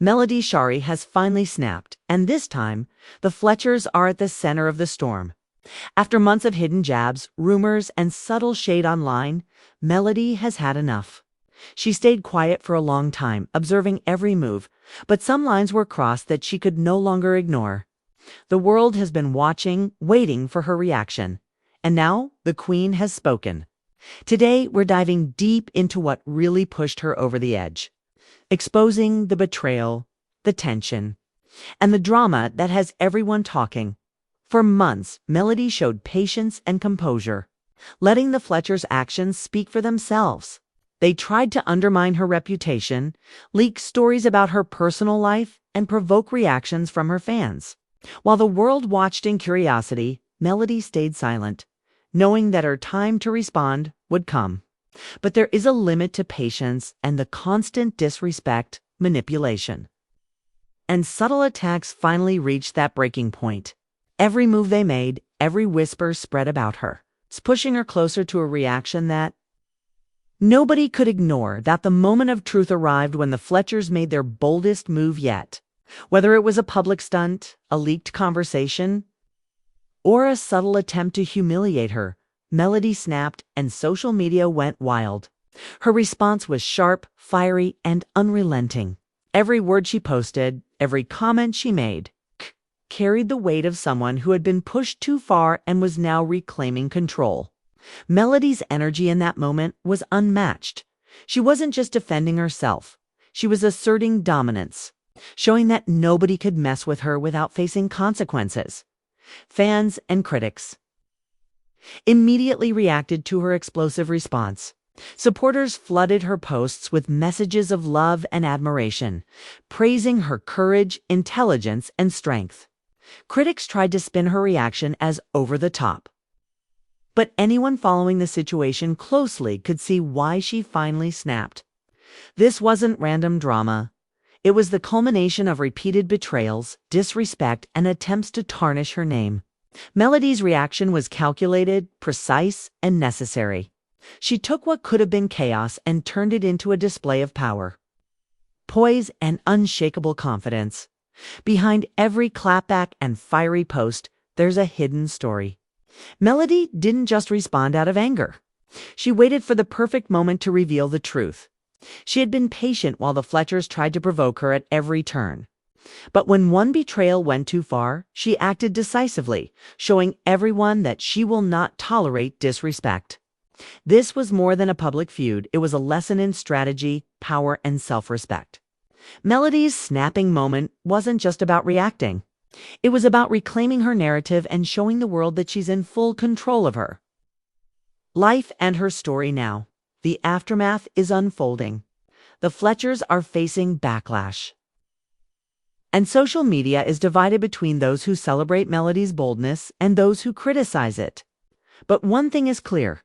Melody Shari has finally snapped, and this time, the Fletchers are at the center of the storm. After months of hidden jabs, rumors, and subtle shade online, Melody has had enough. She stayed quiet for a long time, observing every move, but some lines were crossed that she could no longer ignore. The world has been watching, waiting for her reaction. And now, the Queen has spoken. Today, we're diving deep into what really pushed her over the edge, exposing the betrayal, the tension, and the drama that has everyone talking. For months, Melody showed patience and composure, letting the Fletchers' actions speak for themselves. They tried to undermine her reputation, leak stories about her personal life, and provoke reactions from her fans. While the world watched in curiosity, Melody stayed silent, knowing that her time to respond would come. But there is a limit to patience and the constant disrespect, manipulation. And subtle attacks finally reached that breaking point. Every move they made, every whisper spread about her, pushing her closer to a reaction that nobody could ignore. That the moment of truth arrived when the Fletchers made their boldest move yet. Whether it was a public stunt, a leaked conversation, or a subtle attempt to humiliate her, Melody snapped and social media went wild. Her response was sharp, fiery, and unrelenting. Every word she posted, every comment she made, carried the weight of someone who had been pushed too far and was now reclaiming control. Melody's energy in that moment was unmatched. She wasn't just defending herself. She was asserting dominance, showing that nobody could mess with her without facing consequences. Fans and critics immediately reacted to her explosive response. Supporters flooded her posts with messages of love and admiration, praising her courage, intelligence, and strength. Critics tried to spin her reaction as over the top. But anyone following the situation closely could see why she finally snapped. This wasn't random drama. It was the culmination of repeated betrayals, disrespect, and attempts to tarnish her name. Melody's reaction was calculated, precise, and necessary. She took what could have been chaos and turned it into a display of power, poise, and unshakable confidence. Behind every clapback and fiery post, there's a hidden story. Melody didn't just respond out of anger. She waited for the perfect moment to reveal the truth. She had been patient while the Fletchers tried to provoke her at every turn. But when one betrayal went too far, she acted decisively, showing everyone that she will not tolerate disrespect. This was more than a public feud. It was a lesson in strategy, power, and self-respect. Melody's snapping moment wasn't just about reacting. It was about reclaiming her narrative and showing the world that she's in full control of her life and her story now. The aftermath is unfolding. The Fletchers are facing backlash. And social media is divided between those who celebrate Melody's boldness and those who criticize it. But one thing is clear.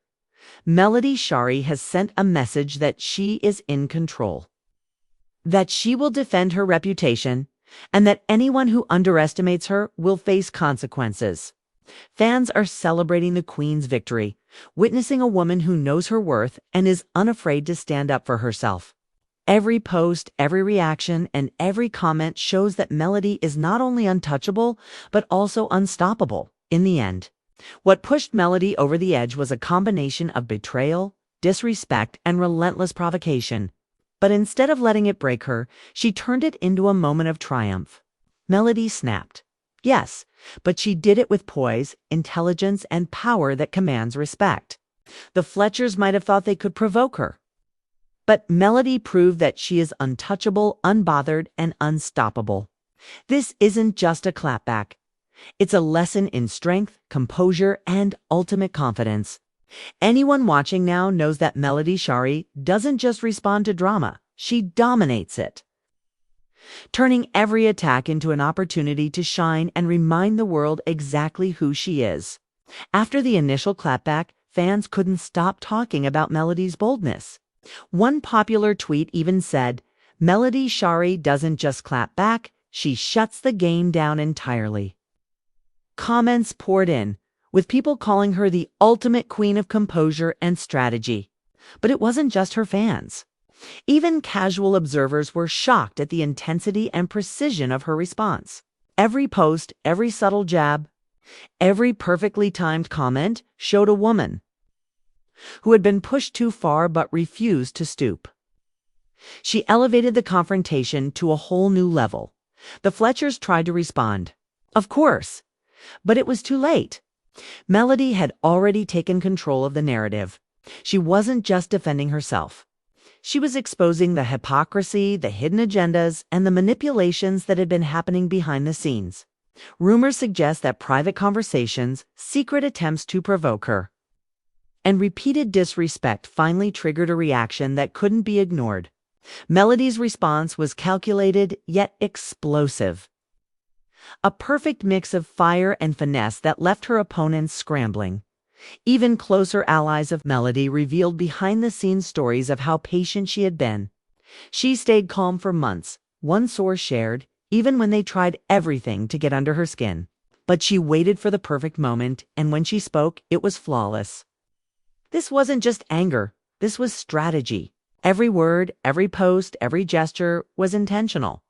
Melody Shari has sent a message that she is in control, that she will defend her reputation, and that anyone who underestimates her will face consequences. Fans are celebrating the Queen's victory, witnessing a woman who knows her worth and is unafraid to stand up for herself. Every post, every reaction, and every comment shows that Melody is not only untouchable, but also unstoppable. In the end, what pushed Melody over the edge was a combination of betrayal, disrespect, and relentless provocation. But instead of letting it break her, she turned it into a moment of triumph. Melody snapped. Yes, but she did it with poise, intelligence, and power that commands respect. The Fletchers might have thought they could provoke her. But Melody proved that she is untouchable, unbothered, and unstoppable. This isn't just a clapback. It's a lesson in strength, composure, and ultimate confidence. Anyone watching now knows that Melody Shari doesn't just respond to drama, she dominates it, turning every attack into an opportunity to shine and remind the world exactly who she is. After the initial clapback, fans couldn't stop talking about Melody's boldness. One popular tweet even said, "Melody Shari doesn't just clap back, she shuts the game down entirely." Comments poured in, with people calling her the ultimate queen of composure and strategy. But it wasn't just her fans. Even casual observers were shocked at the intensity and precision of her response. Every post, every subtle jab, every perfectly timed comment showed a woman who had been pushed too far but refused to stoop. She elevated the confrontation to a whole new level. The Fletchers tried to respond. Of course, but it was too late. Melody had already taken control of the narrative. She wasn't just defending herself. She was exposing the hypocrisy, the hidden agendas, and the manipulations that had been happening behind the scenes. Rumors suggest that private conversations, secret attempts to provoke her, and repeated disrespect finally triggered a reaction that couldn't be ignored. Melody's response was calculated yet explosive. A perfect mix of fire and finesse that left her opponents scrambling. Even closer allies of Melody revealed behind-the-scenes stories of how patient she had been. She stayed calm for months, one source shared, even when they tried everything to get under her skin. But she waited for the perfect moment, and when she spoke, it was flawless. This wasn't just anger, this was strategy. Every word, every post, every gesture was intentional,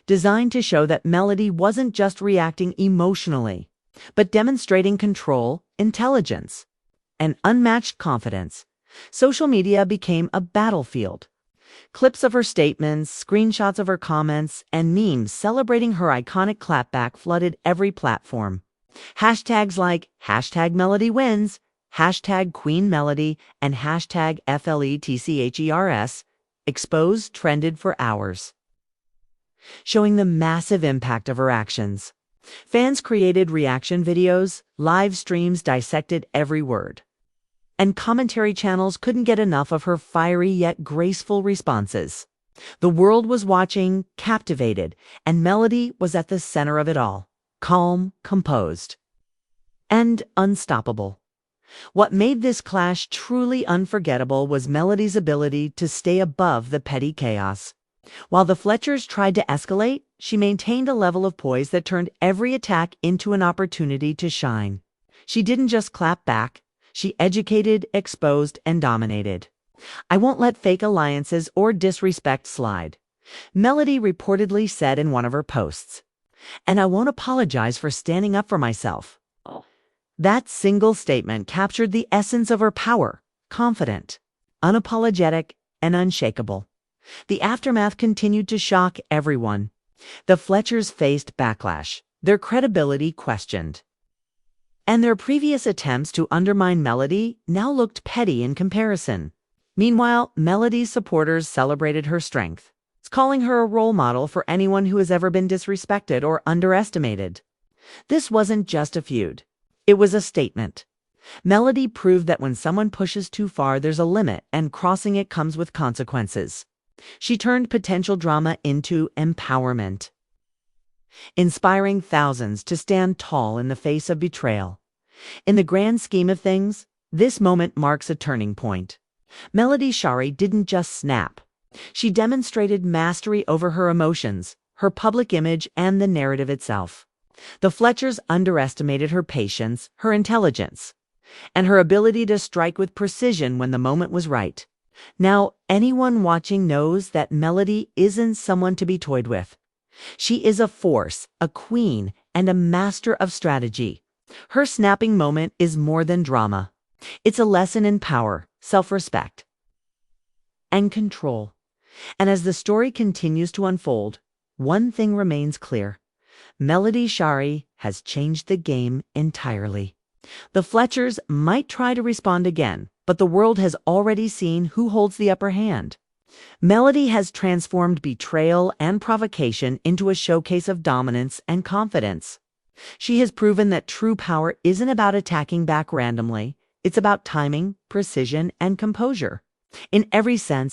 designed to show that Melody wasn't just reacting emotionally, but demonstrating control, intelligence, and unmatched confidence. Social media became a battlefield. Clips of her statements, screenshots of her comments, and memes celebrating her iconic clapback flooded every platform. Hashtags like #MelodyWins, #QueenMelody, and #FLETCHERS exposed trended for hours, showing the massive impact of her actions. Fans created reaction videos, live streams dissected every word, and commentary channels couldn't get enough of her fiery yet graceful responses. The world was watching, captivated, and Melody was at the center of it all, calm, composed, and unstoppable. What made this clash truly unforgettable was Melody's ability to stay above the petty chaos. While the Fletchers tried to escalate, she maintained a level of poise that turned every attack into an opportunity to shine. She didn't just clap back, she educated, exposed, and dominated. "I won't let fake alliances or disrespect slide," Melody reportedly said in one of her posts. "And I won't apologize for standing up for myself." That single statement captured the essence of her power: confident, unapologetic, and unshakable. The aftermath continued to shock everyone. The Fletchers faced backlash, their credibility questioned, and their previous attempts to undermine Melody now looked petty in comparison. Meanwhile, Melody's supporters celebrated her strength, calling her a role model for anyone who has ever been disrespected or underestimated. This wasn't just a feud. It was a statement. Melody proved that when someone pushes too far, there's a limit, and crossing it comes with consequences. She turned potential drama into empowerment, inspiring thousands to stand tall in the face of betrayal. In the grand scheme of things, this moment marks a turning point. Melody Shari didn't just snap. She demonstrated mastery over her emotions, her public image, and the narrative itself. The Fletchers underestimated her patience, her intelligence, and her ability to strike with precision when the moment was right. Now, anyone watching knows that Melody isn't someone to be toyed with. She is a force, a queen, and a master of strategy. Her snapping moment is more than drama. It's a lesson in power, self-respect, and control. And as the story continues to unfold, one thing remains clear. Melody Shari has changed the game entirely. The Fletchers might try to respond again, but the world has already seen who holds the upper hand. Melody has transformed betrayal and provocation into a showcase of dominance and confidence. She has proven that true power isn't about attacking back randomly. It's about timing, precision, and composure. In every sense,